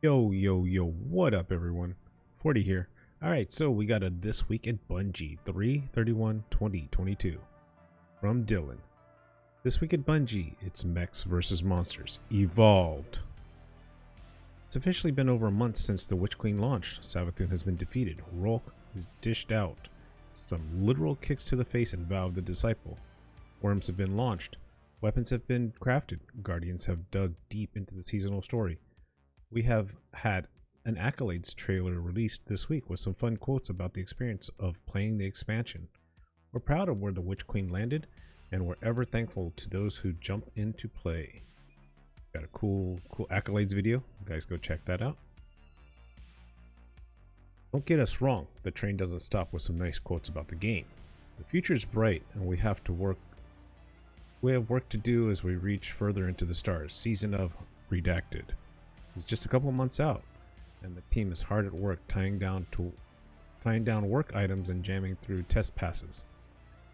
Yo, what up everyone? 40 here. Alright, so we got a This Week at Bungie 3/31/2022 from Dylan. This week at Bungie, it's Mechs vs. Monsters Evolved. It's officially been over a month since the Witch Queen launched. Savathun has been defeated. Rolk is dished out. Some literal kicks to the face in Vow of the Disciple. Worms have been launched. Weapons have been crafted. Guardians have dug deep into the seasonal story. We have had an Accolades trailer released this week with some fun quotes about the experience of playing the expansion. We're proud of where the Witch Queen landed, and we're ever thankful to those who jump in to play. Got a cool Accolades video. You guys go check that out. Don't get us wrong, the train doesn't stop with some nice quotes about the game. The future is bright, and we have work to do as we reach further into the stars. Season of Redacted is just a couple of months out, and the team is hard at work tying down work items and jamming through test passes.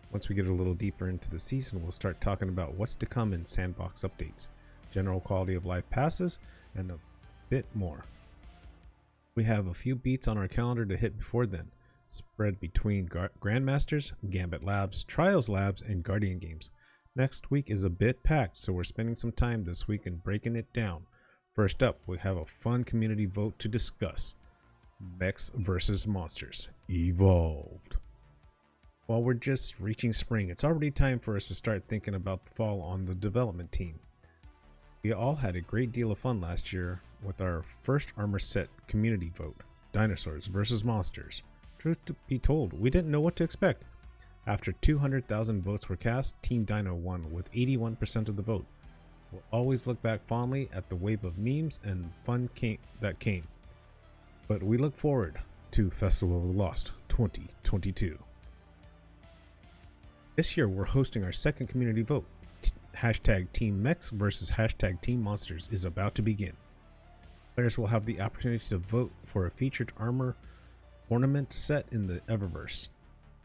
Once we get a little deeper into the season, we'll start talking about what's to come in sandbox updates, general quality of life passes, and a bit more. We have a few beats on our calendar to hit before then, spread between Grandmasters, Gambit Labs, Trials Labs, and Guardian games. Next week is a bit packed, so we're spending some time this week and breaking it down. First up, we have a fun community vote to discuss. Mechs vs. Monsters Evolved. While we're just reaching spring, it's already time for us to start thinking about the fall on the development team. We all had a great deal of fun last year with our first armor set community vote, Dinosaurs vs. Monsters. Truth to be told, we didn't know what to expect. After 200,000 votes were cast, Team Dino won with 81% of the vote. We'll always look back fondly at the wave of memes and fun that came. But we look forward to Festival of the Lost 2022. This year we're hosting our second community vote. Hashtag Team Mechs versus hashtag Team Monsters is about to begin. Players will have the opportunity to vote for a featured armor ornament set in the Eververse.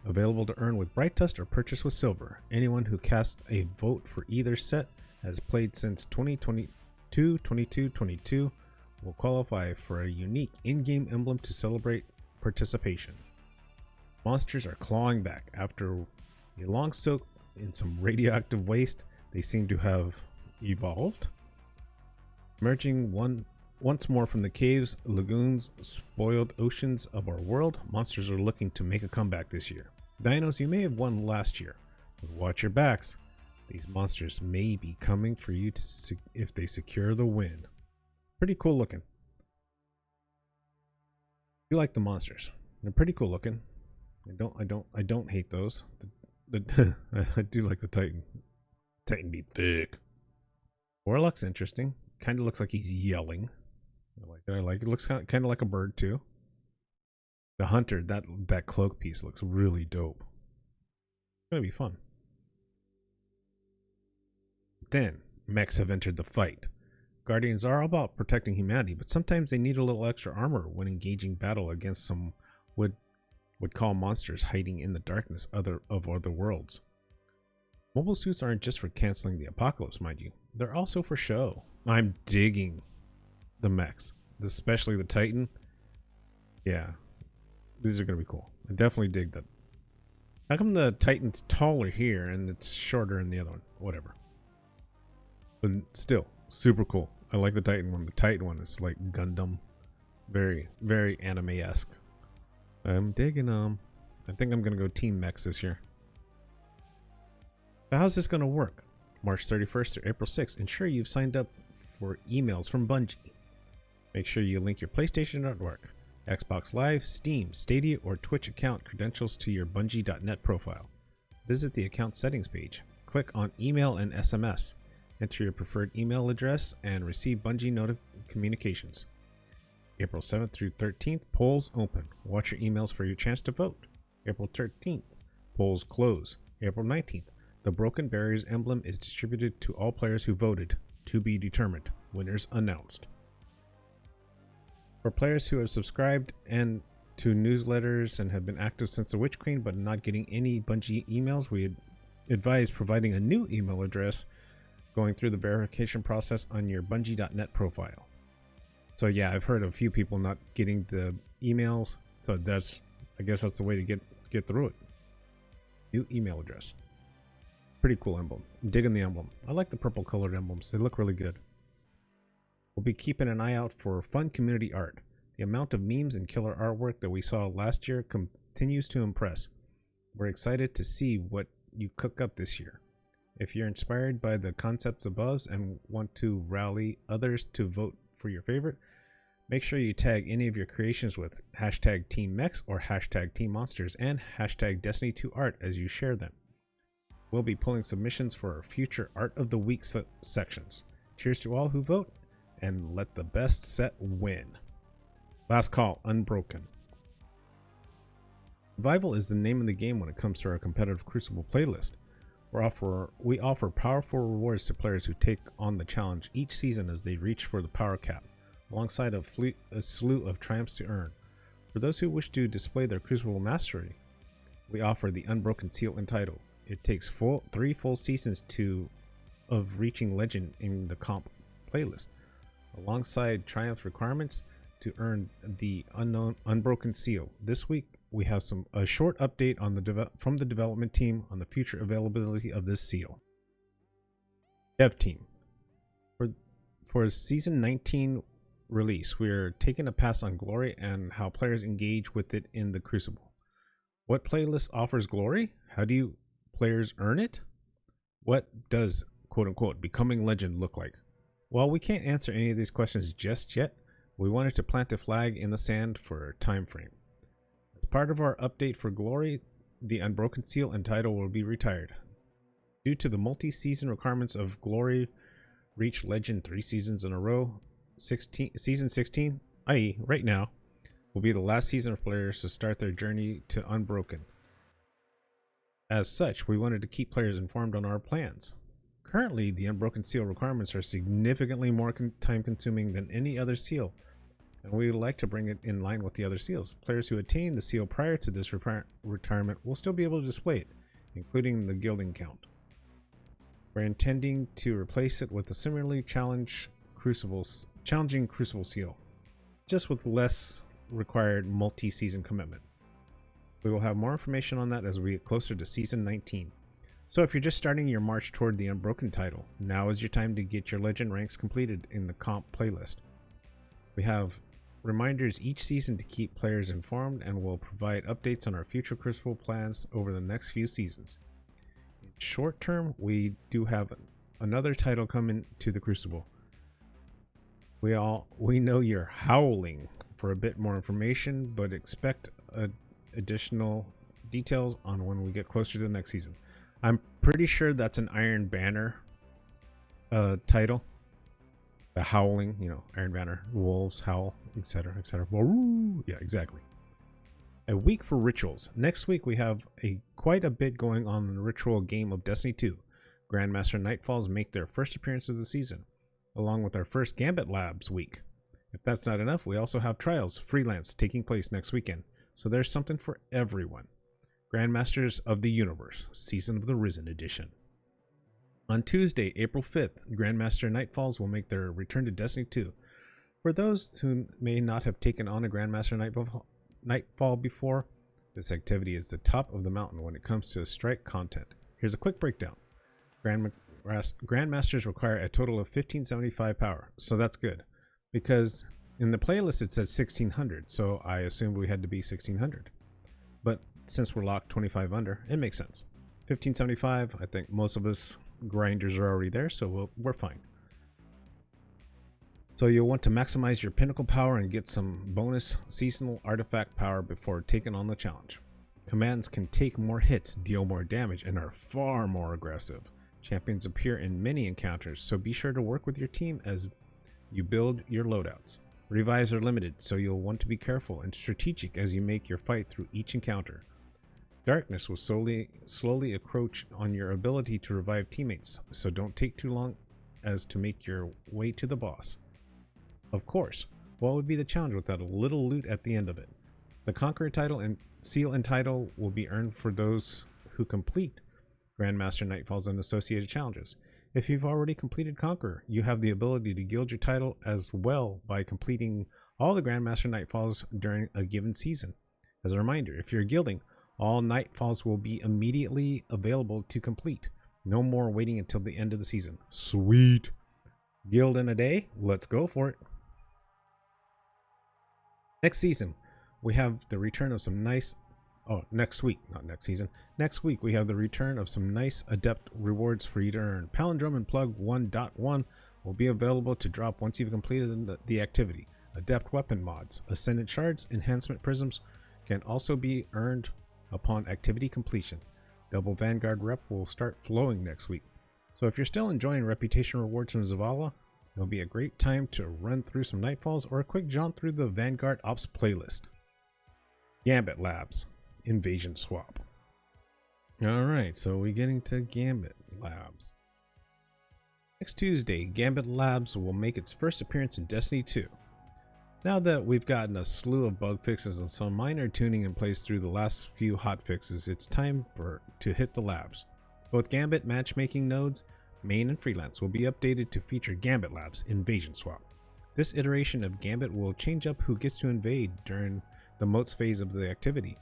Available to earn with Bright Dust or purchase with silver. Anyone who casts a vote for either set has played since 2022 will qualify for a unique in-game emblem to celebrate participation. Monsters are clawing back. After a long soak in some radioactive waste, they seem to have evolved. Emerging once more from the caves, lagoons, spoiled oceans of our world, monsters are looking to make a comeback this year. Dinos, you may have won last year, but watch your backs. These monsters may be coming for you if they secure the win. Pretty cool looking. You like the monsters? They're pretty cool looking. I don't hate those. I do like the Titan. Titan be thick. Warlock's interesting. Kind of looks like he's yelling. I like it. Looks kind of like a bird too. The hunter, that cloak piece looks really dope. It's gonna be fun. Then, mechs have entered the fight. Guardians are about protecting humanity, but sometimes they need a little extra armor when engaging battle against some would call monsters hiding in the darkness of other worlds. Mobile suits aren't just for canceling the apocalypse, mind you. They're also for show. I'm digging the mechs, especially the Titan. Yeah, these are gonna be cool. I definitely dig that. How come the Titan's taller here and it's shorter in the other one? Whatever. But still, super cool. I like the Titan one. The Titan one is like Gundam. Very, very anime-esque. I'm digging them. I think I'm going to go Team Mechs this year. But how's this going to work? March 31st through April 6th. Ensure you've signed up for emails from Bungie. Make sure you link your PlayStation Network, Xbox Live, Steam, Stadia, or Twitch account credentials to your Bungie.net profile. Visit the account settings page. Click on Email and SMS. Enter your preferred email address and receive Bungie communications. April 7th through 13th, polls open. Watch your emails for your chance to vote. April 13th, polls close. April 19th, the Broken Barriers emblem is distributed to all players who voted. To be determined. Winners announced. For players who have subscribed and to newsletters and have been active since the Witch Queen but not getting any Bungie emails, we advise providing a new email address going through the verification process on your Bungie.net profile. So yeah, I've heard of a few people not getting the emails. So I guess that's the way to get through it. New email address. Pretty cool emblem. I'm digging the emblem. I like the purple colored emblems. They look really good. We'll be keeping an eye out for fun community art. The amount of memes and killer artwork that we saw last year continues to impress. We're excited to see what you cook up this year. If you're inspired by the concepts above and want to rally others to vote for your favorite, make sure you tag any of your creations with hashtag Team Mechs or hashtag Team Monsters and hashtag Destiny 2 Art as you share them. We'll be pulling submissions for our future Art of the Week sections. Cheers to all who vote, and let the best set win. Last call, Unbroken. Survival is the name of the game when it comes to our competitive Crucible playlist. We offer powerful rewards to players who take on the challenge each season as they reach for the power cap, alongside a slew of triumphs to earn. For those who wish to display their Crucible mastery, we offer the Unbroken Seal and Title. It takes 3 full seasons of reaching legend in the comp playlist, alongside triumph requirements to earn the Unbroken Seal. This week we have a short update on from the development team on the future availability of this seal. Dev team. For season 19 release, we're taking a pass on Glory and how players engage with it in the Crucible. What playlist offers Glory? How do players earn it? What does quote-unquote becoming legend look like? While we can't answer any of these questions just yet, we wanted to plant a flag in the sand for a time frame. As part of our update for Glory, the Unbroken Seal and Title will be retired. Due to the multi-season requirements of Glory reach legend 3 seasons in a row, season 16, i.e. right now, will be the last season for players to start their journey to Unbroken. As such, we wanted to keep players informed on our plans. Currently, the Unbroken Seal requirements are significantly more time-consuming than any other seal, and we would like to bring it in line with the other seals. Players who attain the seal prior to this retirement will still be able to display it, including the gilding count. We're intending to replace it with a similarly challenging Crucible seal, just with less required multi-season commitment. We will have more information on that as we get closer to season 19. So if you're just starting your march toward the Unbroken title, now is your time to get your legend ranks completed in the comp playlist. We have reminders each season to keep players informed, and will provide updates on our future Crucible plans over the next few seasons. In short term, we do have another title coming to the Crucible. We know you're howling for a bit more information, but expect additional details on when we get closer to the next season. I'm pretty sure that's an Iron Banner title. The howling, Iron Banner, wolves howl, etc., etc. Yeah, exactly. A week for rituals. Next week we have quite a bit going on in the ritual game of Destiny 2. Grandmaster Nightfalls make their first appearance of the season, along with our first Gambit Labs week. If that's not enough, we also have Trials Freelance taking place next weekend, so there's something for everyone. Grandmasters of the Universe, Season of the Risen Edition. On Tuesday, April 5th, Grandmaster Nightfalls will make their return to Destiny 2. For those who may not have taken on a Grandmaster Nightfall before, this activity is the top of the mountain when it comes to strike content. Here's a quick breakdown. Grandmasters require a total of 1575 power, so that's good, because in the playlist it says 1600, so I assumed we had to be 1600. But since we're locked 25 under, it makes sense. 1575, I think most of us grinders are already there, so we're fine. So you'll want to maximize your pinnacle power and get some bonus seasonal artifact power before taking on the challenge. Commands can take more hits, deal more damage, and are far more aggressive. Champions appear in many encounters, so be sure to work with your team as you build your loadouts. Revives are limited, so you'll want to be careful and strategic as you make your fight through each encounter. Darkness will slowly encroach on your ability to revive teammates, so don't take too long as to make your way to the boss. Of course, what would be the challenge without a little loot at the end of it? The Conqueror title and Seal and title will be earned for those who complete Grandmaster Nightfalls and associated challenges. If you've already completed Conqueror, you have the ability to gild your title as well by completing all the Grandmaster Nightfalls during a given season. As a reminder, if you're guilding, all Nightfalls will be immediately available to complete. No more waiting until the end of the season. Sweet! Guild in a day? Let's go for it. Next season, we have the return of some nice... Oh, next week, not next season. Next week, we have the return of some nice Adept rewards for you to earn. Palindrome and Plug 1.1 will be available to drop once you've completed the activity. Adept weapon mods, Ascendant shards, enhancement prisms can also be earned upon activity completion. Double Vanguard rep will start flowing next week. So if you're still enjoying reputation rewards from Zavala, it'll be a great time to run through some Nightfalls or a quick jaunt through the Vanguard Ops playlist. Gambit Labs. Invasion swap. Alright, so we're getting to Gambit Labs. Next Tuesday, Gambit Labs will make its first appearance in Destiny 2. Now that we've gotten a slew of bug fixes and some minor tuning in place through the last few hotfixes, it's time to hit the labs. Both Gambit matchmaking nodes, main and freelance, will be updated to feature Gambit Labs Invasion Swap. This iteration of Gambit will change up who gets to invade during the moats phase of the activity.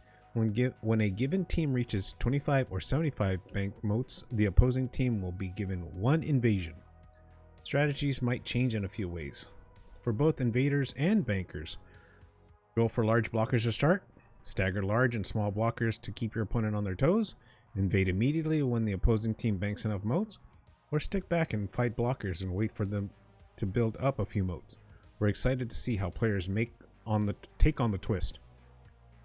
When a given team reaches 25 or 75 bank moats, the opposing team will be given one invasion. Strategies might change in a few ways. For both invaders and bankers, go for large blockers to start, stagger large and small blockers to keep your opponent on their toes, invade immediately when the opposing team banks enough moats, or stick back and fight blockers and wait for them to build up a few moats. We're excited to see how players take on the twist.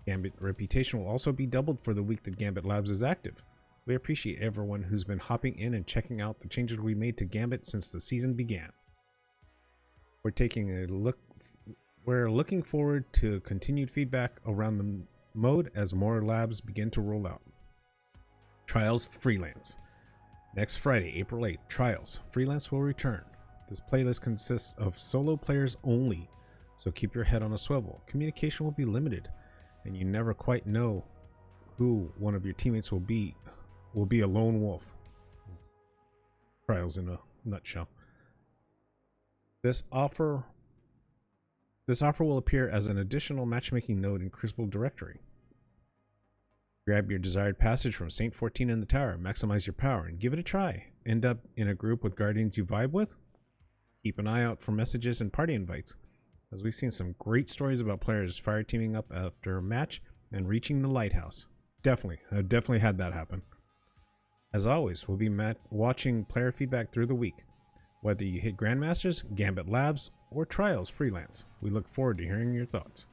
Gambit reputation will also be doubled for the week that Gambit Labs is active. We appreciate everyone who's been hopping in and checking out the changes we made to Gambit since the season began. We're looking forward to continued feedback around the mode as more labs begin to roll out. Trials Freelance. Next Friday, April 8th, Trials Freelance will return. This playlist consists of solo players only, so keep your head on a swivel. Communication will be limited, and you never quite know who one of your teammates will be a lone wolf. Trials in a nutshell. This offer will appear as an additional matchmaking node in Crucible directory. Grab your desired passage from Saint 14 in the tower, maximize your power, and give it a try. End up in a group with guardians you vibe with? Keep an eye out for messages and party invites, as we've seen some great stories about players fire teaming up after a match and reaching the lighthouse. I've definitely had that happen. As always, we'll be watching player feedback through the week. Whether you hit Grandmasters, Gambit Labs, or Trials Freelance, we look forward to hearing your thoughts.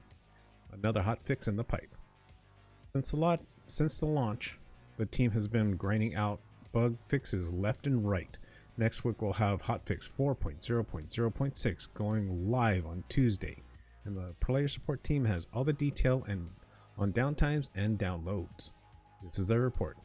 Another hot fix in the pipe. Since the launch, the team has been grinding out bug fixes left and right. Next week we'll have hotfix 4.0.0.6 going live on Tuesday, and the player support team has all the detail on downtimes and downloads. This is their report.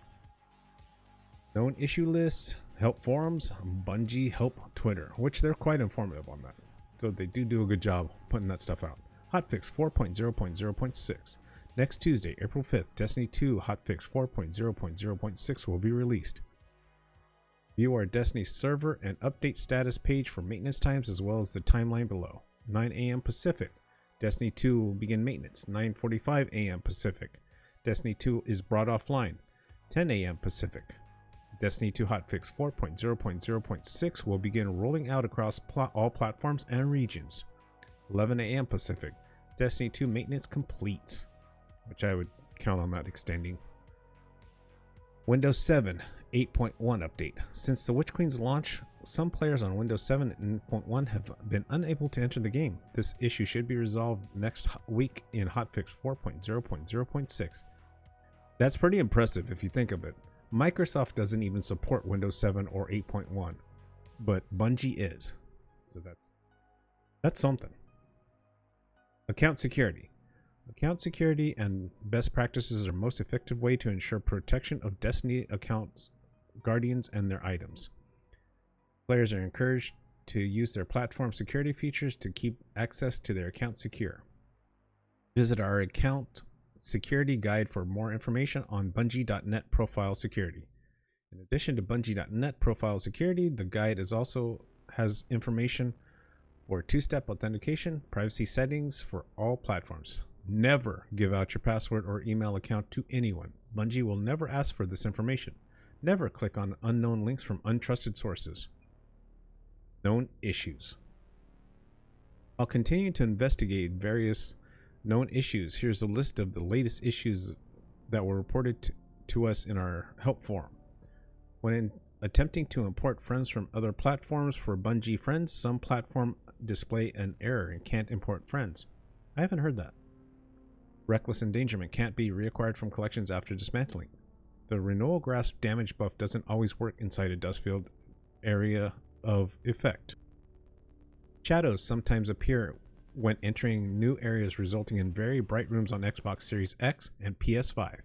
Known issue lists, help forums, Bungie help Twitter, which they're quite informative on that. So they do a good job putting that stuff out. Hotfix 4.0.0.6. Next Tuesday, April 5th, Destiny 2 hotfix 4.0.0.6 will be released. View our Destiny server and update status page for maintenance times as well as the timeline below. 9 a.m. Pacific. Destiny 2 will begin maintenance. 9:45 a.m. Pacific. Destiny 2 is brought offline. 10 a.m. Pacific. Destiny 2 hotfix 4.0.0.6 will begin rolling out across all platforms and regions. 11 a.m. Pacific. Destiny 2 maintenance complete, which I would count on that extending. Windows 7 8.1 update. Since the Witch Queen's launch, some players on Windows 7 and 8.1 have been unable to enter the game. This issue should be resolved next week in hotfix 4.0.0.6. That's pretty impressive if you think of it. Microsoft doesn't even support Windows 7 or 8.1, but Bungie is. So that's something. Account security. Account security and best practices are the most effective way to ensure protection of Destiny accounts, guardians, and their items. Players are encouraged to use their platform security features to keep access to their account secure. Visit our account security guide for more information on Bungie.net profile security. In addition to Bungie.net profile security, the guide has information for two-step authentication, privacy settings for all platforms. Never give out your password or email account to anyone. Bungie will never ask for this information. Never click on unknown links from untrusted sources. Known issues. I'll continue to investigate various known issues. Here's a list of the latest issues that were reported to us in our help forum. When attempting to import friends from other platforms for Bungie friends, some platform display an error and can't import friends. I haven't heard that. Reckless endangerment can't be reacquired from collections after dismantling. The renewal grasp damage buff doesn't always work inside a dustfield area of effect. Shadows sometimes appear when entering new areas, resulting in very bright rooms on Xbox Series X and PS5.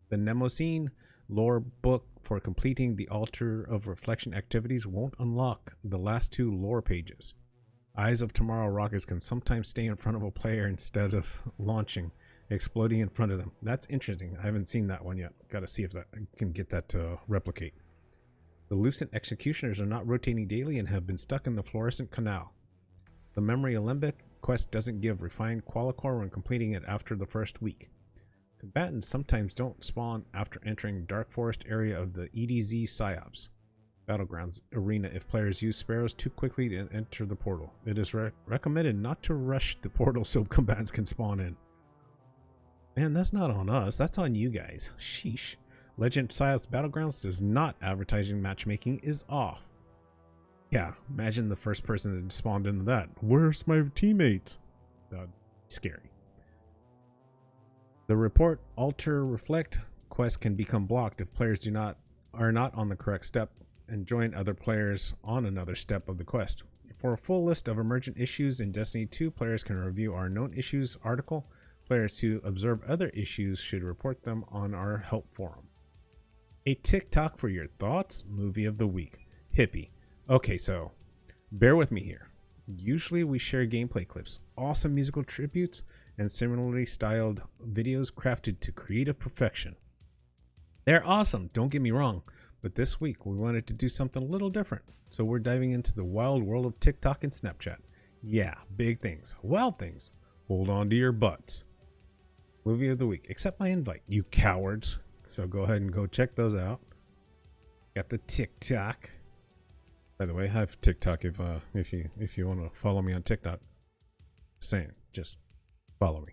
The Nemosine lore book for completing the Altar of Reflection activities won't unlock the last two lore pages. Eyes of Tomorrow rockets can sometimes stay in front of a player instead of launching, exploding in front of them. That's interesting. I haven't seen that one yet. Got to see if I can get that to replicate. The Lucent Executioners are not rotating daily and have been stuck in the Fluorescent Canal. The Memory Alembic quest doesn't give refined qualicore when completing it after the first week. Combatants sometimes don't spawn after entering Dark Forest area of the EDZ PsyOps Battlegrounds arena if players use sparrows too quickly to enter the portal. It is recommended not to rush the portal so combatants can spawn in. Man, that's not on us. That's on you guys. Sheesh. Legend PsyOps Battlegrounds does not advertising matchmaking is off. Yeah, imagine the first person that spawned into that. Where's my teammates? That'd be scary. The report alter reflect quest can become blocked if players are not on the correct step and join other players on another step of the quest. For a full list of emergent issues in Destiny 2, players can review our known issues article. Players who observe other issues should report them on our help forum. A TikTok for your thoughts, movie of the week. Hippie. Okay, so bear with me here. Usually we share gameplay clips, awesome musical tributes, and similarly styled videos crafted to creative perfection. They're awesome, don't get me wrong, but this week we wanted to do something a little different. So we're diving into the wild world of TikTok and Snapchat. Yeah, big things, wild things. Hold on to your butts. Movie of the week. Accept my invite, you cowards. So go ahead and go check those out. Got the TikTok. By the way, I have TikTok if you want to follow me on TikTok. Saying, just follow me.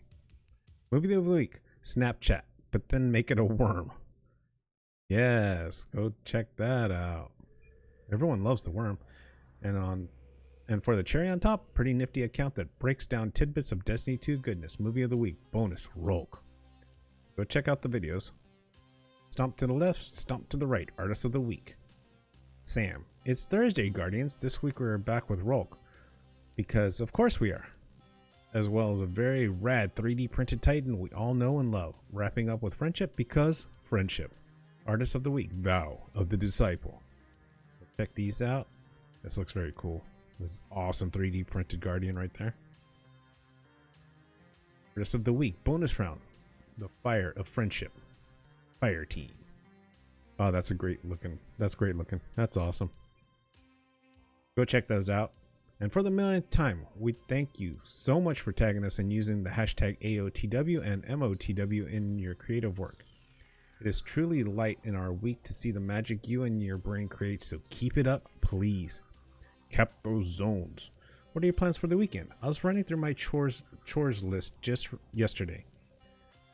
Movie of the week. Snapchat, but then make it a worm. Yes, go check that out. Everyone loves the worm. And for the cherry on top, pretty nifty account that breaks down tidbits of Destiny 2 goodness. Movie of the week. Bonus. Rogue. Go check out the videos. Stomp to the left, stomp to the right. Artist of the week. Sam. It's Thursday, Guardians. This week we're back with Rolk. Because of course we are. As well as a very rad 3D printed Titan we all know and love. Wrapping up with friendship because friendship. Artist of the week. Vow of the Disciple. Check these out. This looks very cool. This awesome 3D printed Guardian right there. Artist of the week. Bonus round. The Fire of Friendship. Fire Team. Oh, that's great looking. That's awesome. Go check those out. And for the millionth time, we thank you so much for tagging us and using the hashtag AOTW and MOTW in your creative work. It is truly light in our week to see the magic you and your brain create, so keep it up, please. Cap those zones. What are your plans for the weekend? I was running through my chores list just yesterday.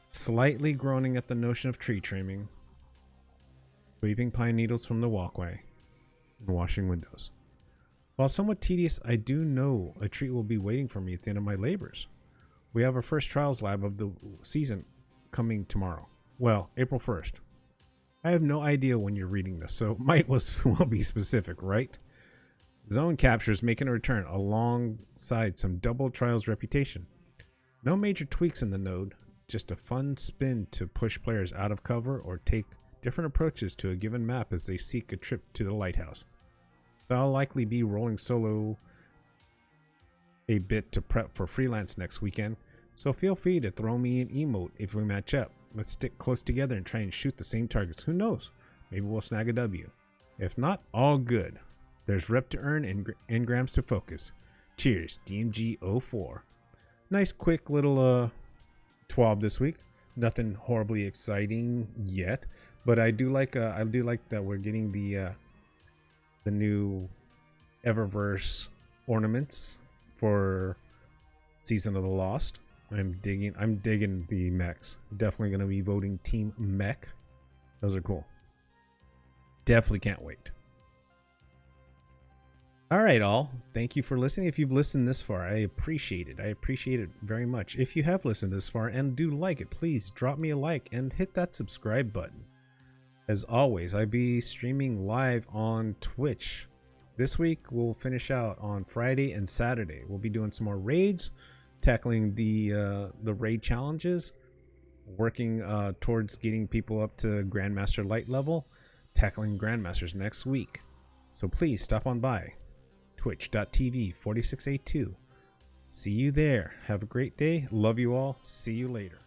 Slightly groaning at the notion of tree trimming, sweeping pine needles from the walkway, and washing windows. While somewhat tedious, I do know a treat will be waiting for me at the end of my labors. We have our first trials lab of the season coming tomorrow. Well, April 1st. I have no idea when you're reading this, so might as well be specific, right? Zone captures making a return alongside some double trials reputation. No major tweaks in the node, just a fun spin to push players out of cover or take different approaches to a given map as they seek a trip to the lighthouse. So I'll likely be rolling solo a bit to prep for freelance next weekend, so feel free to throw me an emote if we match up. Let's stick close together and try and shoot the same targets. Who knows? Maybe we'll snag a W. If not, all good. There's rep to earn and engrams to focus. Cheers, DMG04. Nice quick little TWAB this week. Nothing horribly exciting yet, but I do like that we're getting the new Eververse ornaments for Season of the Lost. I'm digging the mechs. Definitely gonna be voting Team Mech. Those are cool. Definitely can't wait. All right, all. Thank you for listening. If you've listened this far, I appreciate it. I appreciate it very much. If you have listened this far and do like it, please drop me a like and hit that subscribe button. As always, I'll be streaming live on Twitch. This week, we'll finish out on Friday and Saturday. We'll be doing some more raids, tackling the raid challenges, working towards getting people up to Grandmaster Light level, tackling Grandmasters next week. So please stop on by. Twitch.tv 4682. See you there. Have a great day. Love you all. See you later.